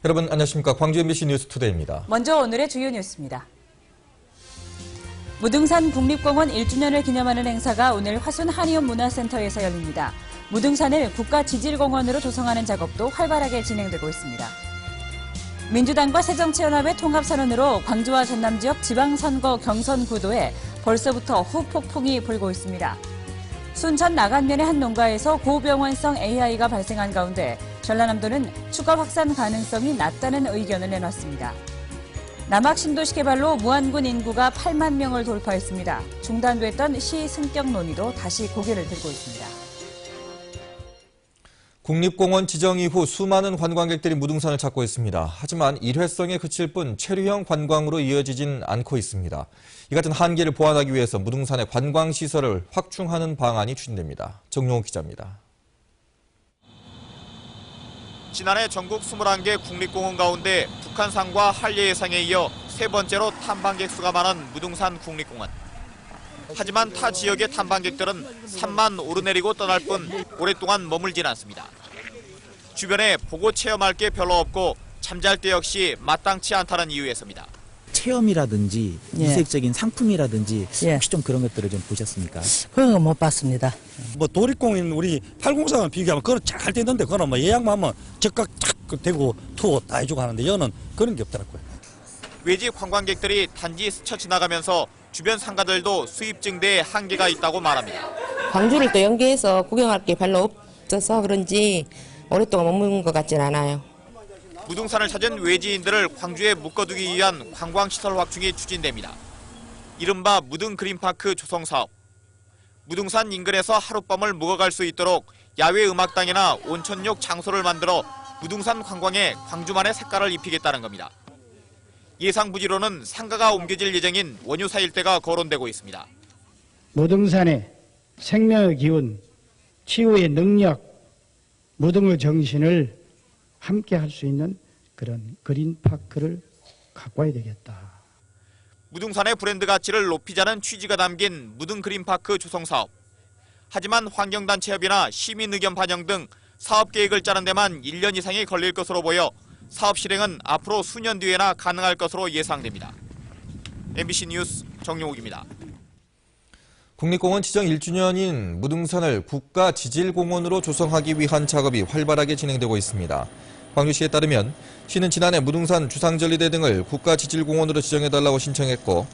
여러분 안녕하십니까. 광주 MBC 뉴스투데이입니다. 먼저 오늘의 주요 뉴스입니다. 무등산 국립공원 1주년을 기념하는 행사가 오늘 화순 한의원 문화센터에서 열립니다. 무등산을 국가지질공원으로 조성하는 작업도 활발하게 진행되고 있습니다. 민주당과 새정치연합의 통합선언으로 광주와 전남 지역 지방선거 경선 구도에 벌써부터 후폭풍이 불고 있습니다. 순천 나간면의 한 농가에서 고병원성 AI가 발생한 가운데 전라남도는 추가 확산 가능성이 낮다는 의견을 내놨습니다. 남학 신도시 개발로 무안군 인구가 8만 명을 돌파했습니다. 중단됐던 시 승격 논의도 다시 고개를 들고 있습니다. 국립공원 지정 이후 수많은 관광객들이 무등산을 찾고 있습니다. 하지만 일회성에 그칠 뿐 체류형 관광으로 이어지진 않고 있습니다. 이 같은 한계를 보완하기 위해서 무등산의 관광시설을 확충하는 방안이 추진됩니다. 정용호 기자입니다. 지난해 전국 21개 국립공원 가운데 북한산과 한려해상에 이어 세 번째로 탐방객 수가 많은 무등산 국립공원. 하지만 타 지역의 탐방객들은 산만 오르내리고 떠날 뿐 오랫동안 머물진 않습니다. 주변에 보고 체험할 게 별로 없고 잠잘 때 역시 마땅치 않다는 이유에서입니다. 체험이라든지 이색적인 상품이라든지 혹시 좀 그런 것들을 좀 보셨습니까? 그런 거 못 봤습니다. 뭐 도립공원 우리 803을 비교하면 그걸 쫙 할 때 있는데 그거는 뭐 예약만 하면 즉각 쫙 되고 투어 다 해주고 하는데 여는 그런 게 없더라고요. 외지 관광객들이 단지 스쳐 지나가면서 주변 상가들도 수입 증대에 한계가 있다고 말합니다. 광주를 또 연계해서 구경할 게 별로 없어서 그런지 오랫동안 머무는 것 같진 않아요. 무등산을 찾은 외지인들을 광주에 묶어두기 위한 관광시설 확충이 추진됩니다. 이른바 무등 그린파크 조성 사업. 무등산 인근에서 하룻밤을 묵어갈 수 있도록 야외 음악당이나 온천욕 장소를 만들어 무등산 관광에 광주만의 색깔을 입히겠다는 겁니다. 예상 부지로는 상가가 옮겨질 예정인 원유사 일대가 거론되고 있습니다. 무등산의 생명의 기운, 치유의 능력, 무등의 정신을 함께 할 수 있는 그런 그린파크를 가꿔야 되겠다. 무등산의 브랜드 가치를 높이자는 취지가 담긴 무등 그린파크 조성 사업. 하지만 환경단체협의나 시민 의견 반영 등 사업 계획을 짜는 데만 1년 이상이 걸릴 것으로 보여 사업 실행은 앞으로 수년 뒤에나 가능할 것으로 예상됩니다. MBC 뉴스 정용욱입니다. 국립공원 지정 1주년인 무등산을 국가지질공원으로 조성하기 위한 작업이 활발하게 진행되고 있습니다. 광주시에 따르면 시는 지난해 무등산 주상절리대 등을 국가지질공원으로 지정해달라고 신청했고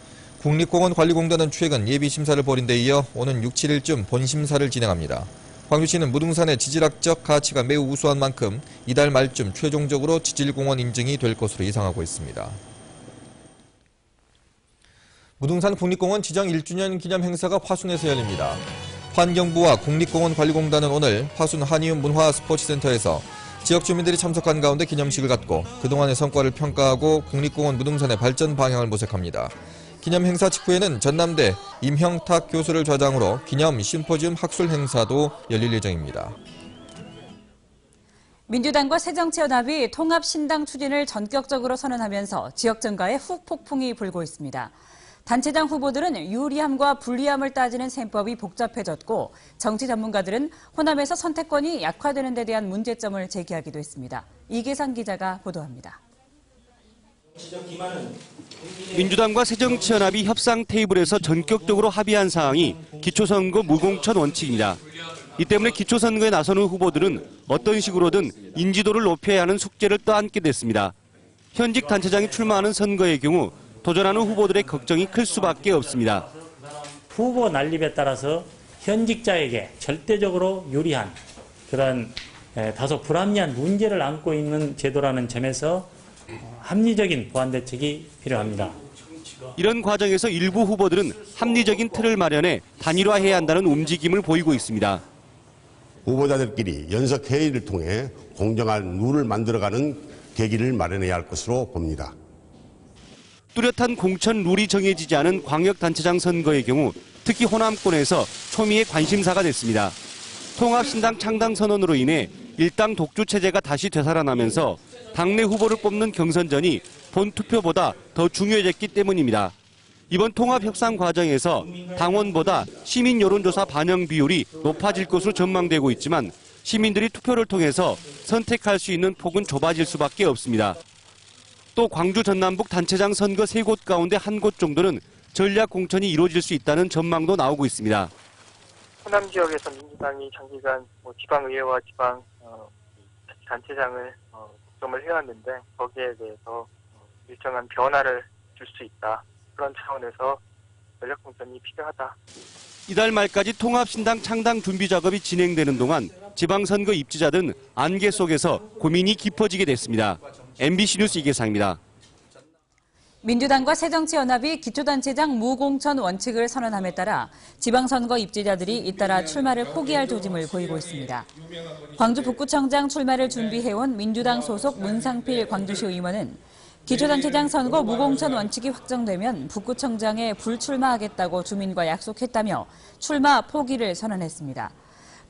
국립공원관리공단은 최근 예비심사를 벌인 데 이어 오는 6, 7일쯤 본심사를 진행합니다. 광주시는 무등산의 지질학적 가치가 매우 우수한 만큼 이달 말쯤 최종적으로 지질공원 인증이 될 것으로 예상하고 있습니다. 무등산 국립공원 지정 1주년 기념 행사가 화순에서 열립니다. 환경부와 국립공원관리공단은 오늘 화순 한의원 문화스포츠센터에서 지역 주민들이 참석한 가운데 기념식을 갖고 그동안의 성과를 평가하고 국립공원 무등산의 발전 방향을 모색합니다. 기념 행사 직후에는 전남대 임형탁 교수를 좌장으로 기념 심포지움 학술 행사도 열릴 예정입니다. 민주당과 새정치연합이 통합신당 추진을 전격적으로 선언하면서 지역 정가에 후폭풍이 불고 있습니다. 단체장 후보들은 유리함과 불리함을 따지는 셈법이 복잡해졌고 정치 전문가들은 호남에서 선택권이 약화되는 데 대한 문제점을 제기하기도 했습니다. 이계상 기자가 보도합니다. 민주당과 새정치연합이 협상 테이블에서 전격적으로 합의한 사항이 기초선거 무공천 원칙입니다. 이 때문에 기초선거에 나서는 후보들은 어떤 식으로든 인지도를 높여야 하는 숙제를 떠안게 됐습니다. 현직 단체장이 출마하는 선거의 경우 도전하는 후보들의 걱정이 클 수밖에 없습니다. 후보 난립에 따라서 현직자에게 절대적으로 유리한 그런 다소 불합리한 문제를 안고 있는 제도라는 점에서 합리적인 보완 대책이 필요합니다. 이런 과정에서 일부 후보들은 합리적인 틀을 마련해 단일화해야 한다는 움직임을 보이고 있습니다. 후보자들끼리 연석회의를 통해 공정한 룰을 만들어가는 계기를 마련해야 할 것으로 봅니다. 뚜렷한 공천 룰이 정해지지 않은 광역단체장 선거의 경우 특히 호남권에서 초미의 관심사가 됐습니다. 통합신당 창당 선언으로 인해 일당 독주 체제가 다시 되살아나면서 당내 후보를 뽑는 경선전이 본투표보다 더 중요해졌기 때문입니다. 이번 통합 협상 과정에서 당원보다 시민 여론조사 반영 비율이 높아질 것으로 전망되고 있지만 시민들이 투표를 통해서 선택할 수 있는 폭은 좁아질 수밖에 없습니다. 또 광주 전남북 단체장 선거 3곳 가운데 1곳 정도는 전략 공천이 이루어질 수 있다는 전망도 나오고 있습니다. 호남 지역에서 민주당이 장기간 지방의회와 지방 단체장을 독점을 해왔는데 거기에 대해서 일정한 변화를 줄 수 있다. 그런 차원에서 전략 공천이 필요하다. 이달 말까지 통합신당 창당 준비 작업이 진행되는 동안 지방선거 입지자들은 안개 속에서 고민이 깊어지게 됐습니다. MBC 뉴스 이계상입니다. 민주당과 새정치연합이 기초단체장 무공천 원칙을 선언함에 따라 지방선거 입지자들이 잇따라 출마를 포기할 조짐을 보이고 있습니다. 광주 북구청장 출마를 준비해온 민주당 소속 문상필 광주시 의원은 기초단체장 선거 무공천 원칙이 확정되면 북구청장에 불출마하겠다고 주민과 약속했다며 출마 포기를 선언했습니다.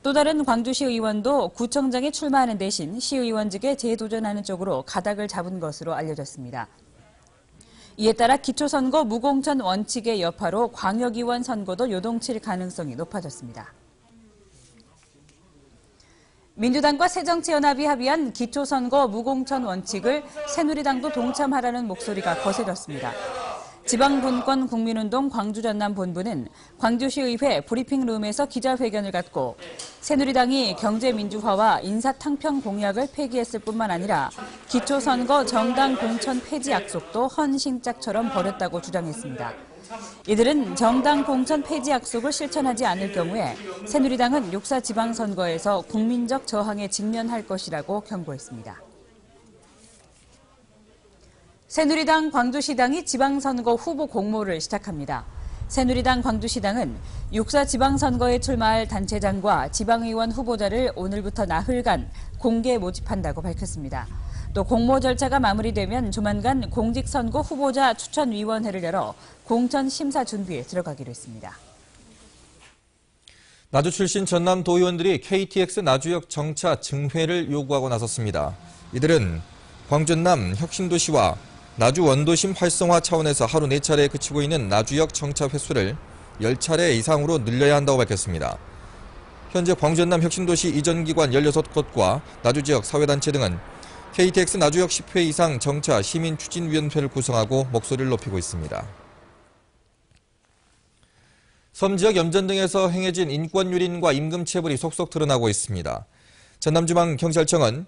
또 다른 광주시 의원도 구청장에 출마하는 대신 시의원직에 재도전하는 쪽으로 가닥을 잡은 것으로 알려졌습니다. 이에 따라 기초선거 무공천 원칙의 여파로 광역의원 선거도 요동칠 가능성이 높아졌습니다. 민주당과 새정치연합이 합의한 기초선거 무공천 원칙을 새누리당도 동참하라는 목소리가 거세졌습니다. 지방분권 국민운동 광주전남본부는 광주시의회 브리핑룸에서 기자회견을 갖고 새누리당이 경제민주화와 인사탕평 공약을 폐기했을 뿐만 아니라 기초선거 정당 공천 폐지 약속도 헌신짝처럼 버렸다고 주장했습니다. 이들은 정당 공천 폐지 약속을 실천하지 않을 경우에 새누리당은 6.4 지방선거에서 국민적 저항에 직면할 것이라고 경고했습니다. 새누리당 광주시당이 지방선거 후보 공모를 시작합니다. 새누리당 광주시당은 6.4 지방선거에 출마할 단체장과 지방의원 후보자를 오늘부터 나흘간 공개 모집한다고 밝혔습니다. 또 공모 절차가 마무리되면 조만간 공직선거 후보자 추천위원회를 열어 공천 심사 준비에 들어가기로 했습니다. 나주 출신 전남도의원들이 KTX 나주역 정차 증회를 요구하고 나섰습니다. 이들은 광전남 혁신도시와 나주 원도심 활성화 차원에서 하루 4차례에 그치고 있는 나주역 정차 횟수를 10차례 이상으로 늘려야 한다고 밝혔습니다. 현재 광전남 혁신도시 이전기관 16곳과 나주지역 사회단체 등은 KTX 나주역 10회 이상 정차 시민추진위원회를 구성하고 목소리를 높이고 있습니다. 섬지역 염전 등에서 행해진 인권유린과 임금체불이 속속 드러나고 있습니다. 전남지방경찰청은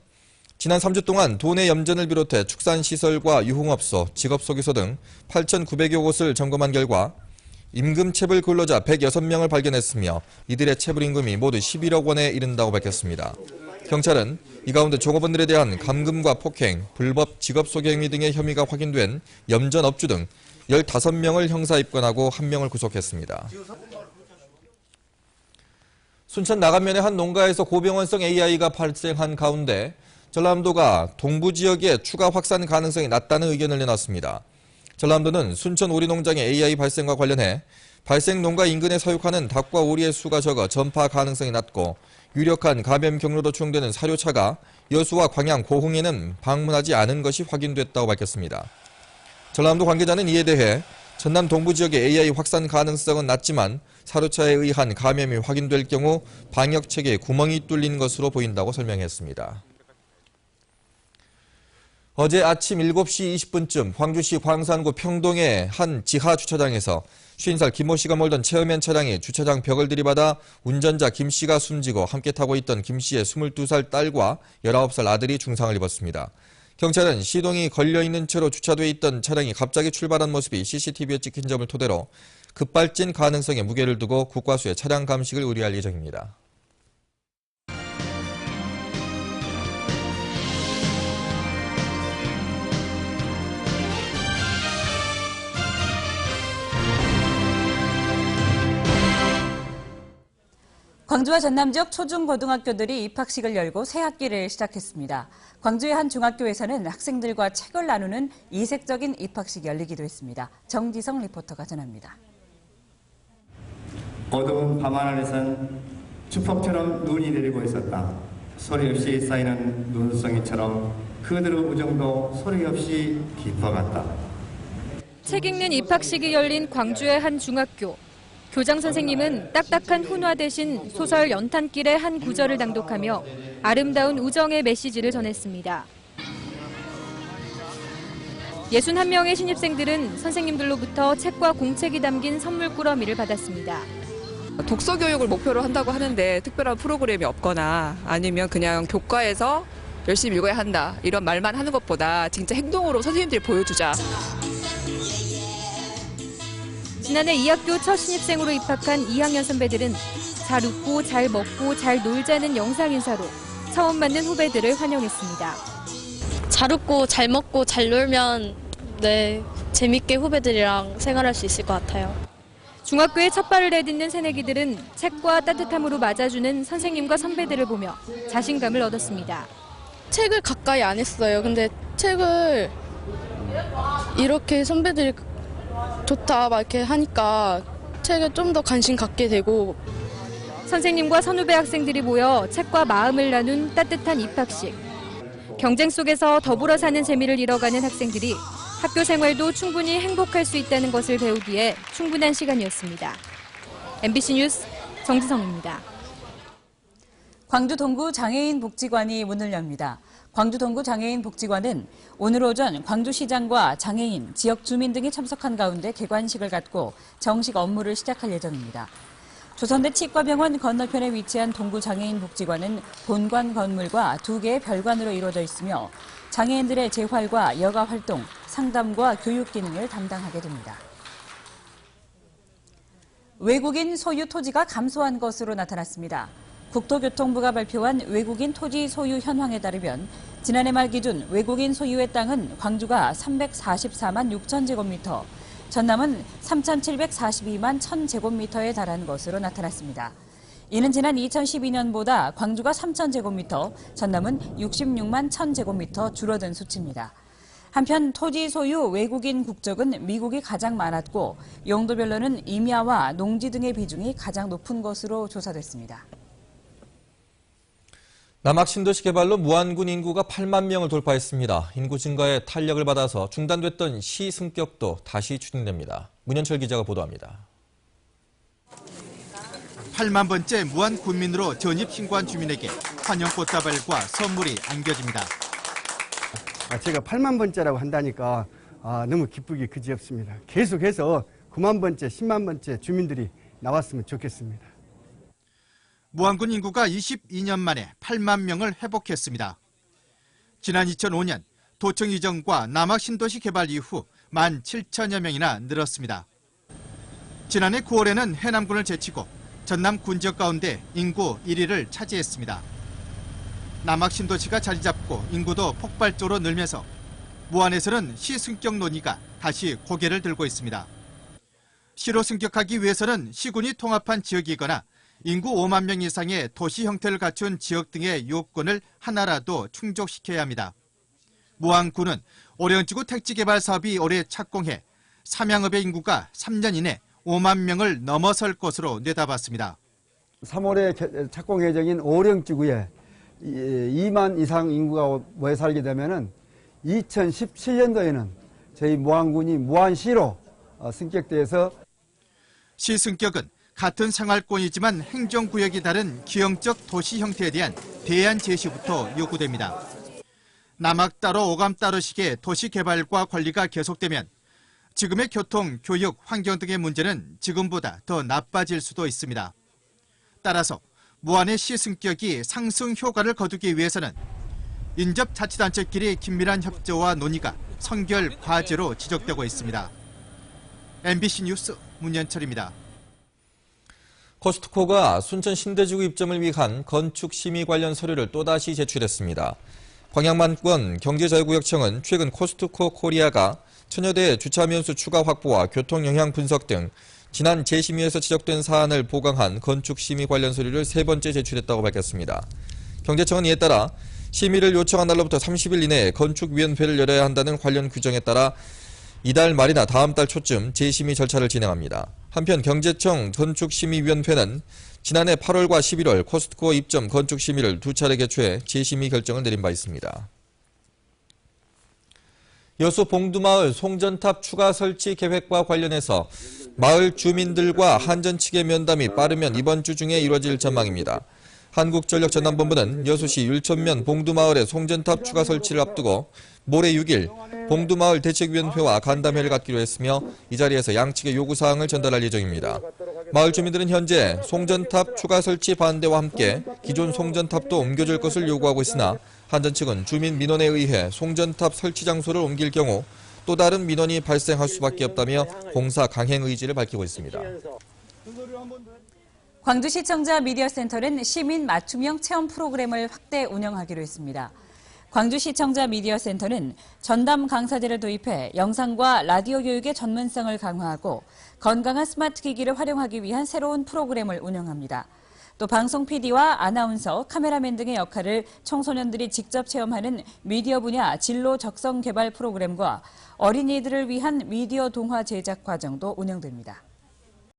지난 3주 동안 도내 염전을 비롯해 축산시설과 유흥업소, 직업소개소 등 8,900여 곳을 점검한 결과 임금체불 근로자 106명을 발견했으며 이들의 체불임금이 모두 11억 원에 이른다고 밝혔습니다. 경찰은 이 가운데 종업원들에 대한 감금과 폭행, 불법 직업소개 행위 등의 혐의가 확인된 염전업주 등 15명을 형사 입건하고 1명을 구속했습니다. 순천 나간면의 한 농가에서 고병원성 AI가 발생한 가운데 전라남도가 동부 지역에 추가 확산 가능성이 낮다는 의견을 내놨습니다. 전라남도는 순천 오리농장의 AI 발생과 관련해 발생 농가 인근에 사육하는 닭과 오리의 수가 적어 전파 가능성이 낮고 유력한 감염 경로로 추정되는 사료차가 여수와 광양, 고흥에는 방문하지 않은 것이 확인됐다고 밝혔습니다. 전라남도 관계자는 이에 대해 전남 동부 지역의 AI 확산 가능성은 낮지만 사료차에 의한 감염이 확인될 경우 방역 체계에 구멍이 뚫린 것으로 보인다고 설명했습니다. 어제 아침 7시 20분쯤 광주시 광산구 평동의 한 지하 주차장에서 50살 김모 씨가 몰던 체어맨 차량이 주차장 벽을 들이받아 운전자 김 씨가 숨지고 함께 타고 있던 김 씨의 22살 딸과 19살 아들이 중상을 입었습니다. 경찰은 시동이 걸려있는 채로 주차돼 있던 차량이 갑자기 출발한 모습이 CCTV에 찍힌 점을 토대로 급발진 가능성에 무게를 두고 국과수에 차량 감식을 의뢰할 예정입니다. 광주와 전남 지역 초중고등학교들이 입학식을 열고 새 학기를 시작했습니다. 광주의 한 중학교에서는 학생들과 책을 나누는 이색적인 입학식이 열리기도 했습니다. 정지성 리포터가 전합니다. 어두운 밤하늘에선 주폭처럼 눈이 내리고 있었다. 소리 없이 쌓이는 눈송이처럼 그들의 우정도 소리 없이 깊어갔다. 책 읽는 입학식이 열린 광주의 한 중학교. 교장 선생님은 딱딱한 훈화 대신 소설 연탄길의 한 구절을 낭독하며 아름다운 우정의 메시지를 전했습니다. 61명의 신입생들은 선생님들로부터 책과 공책이 담긴 선물 꾸러미를 받았습니다. 독서 교육을 목표로 한다고 하는데 특별한 프로그램이 없거나 아니면 그냥 교과에서 열심히 읽어야 한다 이런 말만 하는 것보다 진짜 행동으로 선생님들이 보여주자. 지난해 이 학교 첫 신입생으로 입학한 2학년 선배들은 잘 웃고 잘 먹고 잘 놀자는 영상 인사로 처음 만난 후배들을 환영했습니다. 잘 웃고 잘 먹고 잘 놀면 재밌게 후배들이랑 생활할 수 있을 것 같아요. 중학교에 첫 발을 내딛는 새내기들은 책과 따뜻함으로 맞아주는 선생님과 선배들을 보며 자신감을 얻었습니다. 책을 가까이 안 했어요. 근데 책을 이렇게 선배들이 좋다 막 이렇게 하니까 책에 좀 더 관심 갖게 되고. 선생님과 선후배 학생들이 모여 책과 마음을 나눈 따뜻한 입학식. 경쟁 속에서 더불어 사는 재미를 잃어가는 학생들이 학교 생활도 충분히 행복할 수 있다는 것을 배우기에 충분한 시간이었습니다. MBC 뉴스 정지성입니다. 광주 동구 장애인 복지관이 문을 엽니다. 광주 동구 장애인 복지관은 오늘 오전 광주시장과 장애인, 지역 주민 등이 참석한 가운데 개관식을 갖고 정식 업무를 시작할 예정입니다. 조선대 치과병원 건너편에 위치한 동구 장애인 복지관은 본관 건물과 2개의 별관으로 이루어져 있으며 장애인들의 재활과 여가 활동, 상담과 교육 기능을 담당하게 됩니다. 외국인 소유 토지가 감소한 것으로 나타났습니다. 국토교통부가 발표한 외국인 토지 소유 현황에 따르면 지난해 말 기준 외국인 소유의 땅은 광주가 344만 6천 제곱미터, 전남은 3,742만 1천 제곱미터에 달하는 것으로 나타났습니다. 이는 지난 2012년보다 광주가 3천 제곱미터, 전남은 66만 1천 제곱미터 줄어든 수치입니다. 한편 토지 소유 외국인 국적은 미국이 가장 많았고 용도별로는 임야와 농지 등의 비중이 가장 높은 것으로 조사됐습니다. 남학 신도시 개발로 무안군 인구가 8만 명을 돌파했습니다. 인구 증가에 탄력을 받아서 중단됐던 시 승격도 다시 추진됩니다. 문현철 기자가 보도합니다. 8만 번째 무안 군민으로 전입 신고한 주민에게 환영 꽃다발과 선물이 안겨집니다. 제가 8만 번째라고 한다니까 너무 기쁘기 그지없습니다. 계속해서 9만 번째, 10만 번째 주민들이 나왔으면 좋겠습니다. 무안군 인구가 22년 만에 8만 명을 회복했습니다. 지난 2005년 도청 이전과 남학 신도시 개발 이후 17,000여 명이나 늘었습니다. 지난해 9월에는 해남군을 제치고 전남 군 지역 가운데 인구 1위를 차지했습니다. 남학 신도시가 자리 잡고 인구도 폭발적으로 늘면서 무안에서는 시 승격 논의가 다시 고개를 들고 있습니다. 시로 승격하기 위해서는 시군이 통합한 지역이거나 인구 5만 명 이상의 도시 형태를 갖춘 지역 등의 요건을 하나라도 충족시켜야 합니다. 무안군은 오령지구 택지개발 사업이 올해 착공해 삼양읍의 인구가 3년 이내 5만 명을 넘어설 것으로 내다봤습니다. 3월에 착공 예정인 오령지구에 2만 이상 인구가 모여 살게 되면은 2017년도에는 저희 무안군이 무안시로 승격돼서 시 승격은 같은 생활권이지만 행정구역이 다른 기형적 도시 형태에 대한 대안 제시부터 요구됩니다. 남학 따로 오감 따로식의 도시 개발과 관리가 계속되면 지금의 교통, 교육, 환경 등의 문제는 지금보다 더 나빠질 수도 있습니다. 따라서 무안의 시 승격이 상승 효과를 거두기 위해서는 인접자치단체끼리 긴밀한 협조와 논의가 선결 과제로 지적되고 있습니다. MBC 뉴스 문현철입니다. 코스트코가 순천 신대지구 입점을 위한 건축 심의 관련 서류를 또다시 제출했습니다. 광양만권 경제자유구역청은 최근 코스트코 코리아가 천여대 주차 면수 추가 확보와 교통 영향 분석 등 지난 재심의에서 지적된 사안을 보강한 건축 심의 관련 서류를 3번째 제출했다고 밝혔습니다. 경제청은 이에 따라 심의를 요청한 날로부터 30일 이내에 건축위원회를 열어야 한다는 관련 규정에 따라 이달 말이나 다음 달 초쯤 재심의 절차를 진행합니다. 한편 경제청 건축심의위원회는 지난해 8월과 11월 코스트코 입점 건축심의를 2차례 개최해 재심의 결정을 내린 바 있습니다. 여수 봉두마을 송전탑 추가 설치 계획과 관련해서 마을 주민들과 한전 측의 면담이 빠르면 이번 주 중에 이뤄질 전망입니다. 한국전력 전남본부는 여수시 율천면 봉두마을의 송전탑 추가 설치를 앞두고 모레 6일 봉두마을 대책위원회와 간담회를 갖기로 했으며 이 자리에서 양측의 요구사항을 전달할 예정입니다. 마을 주민들은 현재 송전탑 추가 설치 반대와 함께 기존 송전탑도 옮겨줄 것을 요구하고 있으나 한전 측은 주민 민원에 의해 송전탑 설치 장소를 옮길 경우 또 다른 민원이 발생할 수밖에 없다며 공사 강행 의지를 밝히고 있습니다. 광주시청자 미디어센터는 시민 맞춤형 체험 프로그램을 확대 운영하기로 했습니다. 광주시청자 미디어센터는 전담 강사제를 도입해 영상과 라디오 교육의 전문성을 강화하고 건강한 스마트 기기를 활용하기 위한 새로운 프로그램을 운영합니다. 또 방송 PD와 아나운서, 카메라맨 등의 역할을 청소년들이 직접 체험하는 미디어 분야 진로 적성 개발 프로그램과 어린이들을 위한 미디어 동화 제작 과정도 운영됩니다.